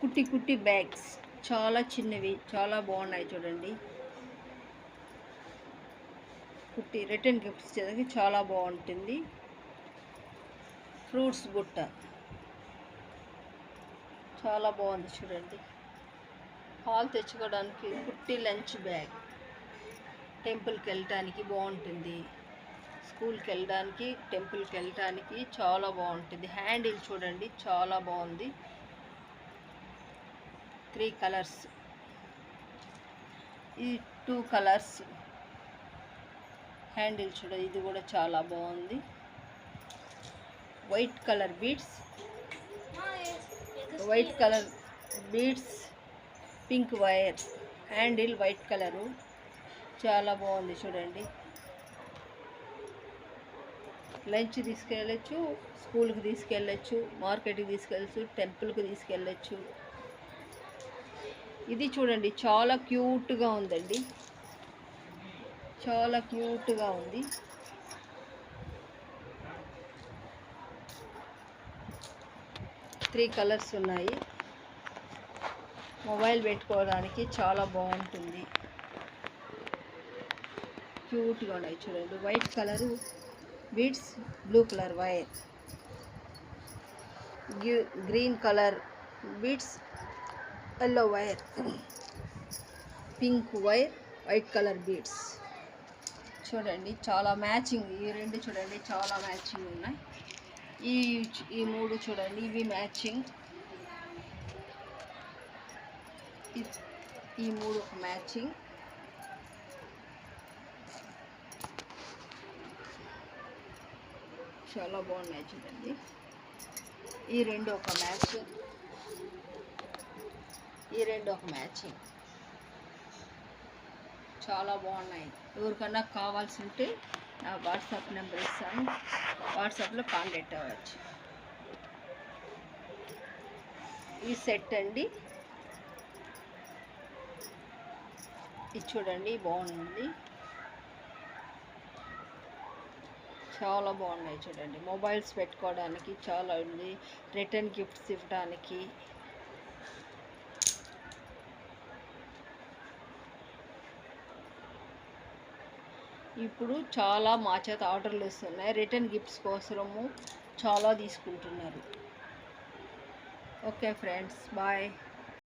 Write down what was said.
కుట్టి కుట్టి బ్యాగ్స్ చాలా చిన్నవి, చాలా బాగున్నాయి చూడండి. కుట్టి రిటర్న్ గిఫ్ట్స్ చేసి చాలా బాగుంటుంది. ఫ్రూట్స్ బుట్ట చాలా బాగుంది చూడండి. పాలు తెచ్చుకోవడానికి కుట్టి లంచ్ బ్యాగ్, టెంపుల్కి వెళ్ళటానికి బాగుంటుంది. స్కూల్కి వెళ్ళడానికి, టెంపుల్కి వెళ్ళటానికి చాలా బాగుంటుంది. హ్యాండిల్ చూడండి చాలా బాగుంది. 3 కలర్స్, ఈ 2 కలర్స్ హ్యాండిల్ చూడండి. ఇది కూడా చాలా బాగుంది. White colour beads, white colour beads, pink wire, handle white colour చాలా బాగుంది చూడండి. లంచ్ తీసుకెళ్ళచ్చు, స్కూల్కి తీసుకెళ్ళచ్చు, మార్కెట్కి తీసుకెళ్ళచ్చు, టెంపుల్కి తీసుకెళ్ళచ్చు. ఇది చూడండి చాలా క్యూట్గా ఉందండి, చాలా క్యూట్గా ఉంది. త్రీ కలర్స్ ఉన్నాయి. మొబైల్ పెట్టుకోవడానికి చాలా బాగుంటుంది. క్యూట్గా ఉన్నాయి చూడండి. White colour beads, blue colour wire, green colour beads, yellow wire, pink wire, white colour beads చూడండి. చాలా మ్యాచింగ్, ఈ రెండు చూడండి చాలా మ్యాచింగ్ ఉన్నాయి. ఈ మూడు చూడండి, ఇవి మ్యాచింగ్. ఈ మూడు ఒక మ్యాచింగ్. చాలా బాగున్నాయి చూడండి. ఈ రెండు ఒక మ్యాచింగ్, ఈ రెండు ఒక మ్యాచింగ్. చాలా బాగున్నాయి. ఎవరికన్నా కావాల్సి ఉంటే నా వాట్సాప్ నెంబర్ ఇస్తాను, వాట్సాప్లో కాంటాక్ట్ అవ్వచ్చు. ఈ సెట్ అండి, ఇది చూడండి బాగుంది, చాలా బాగున్నాయి చూడండి. మొబైల్స్ పెట్టుకోవడానికి చాలా ఉంది, రిటర్న్ గిఫ్ట్స్ ఇవ్వడానికి. ఇప్పుడు చాలా మా చేత ఆర్డర్లు వస్తున్నాయి, రిటర్న్ గిఫ్ట్స్ కోసము చాలా తీసుకుంటున్నారు. Okay friends, bye.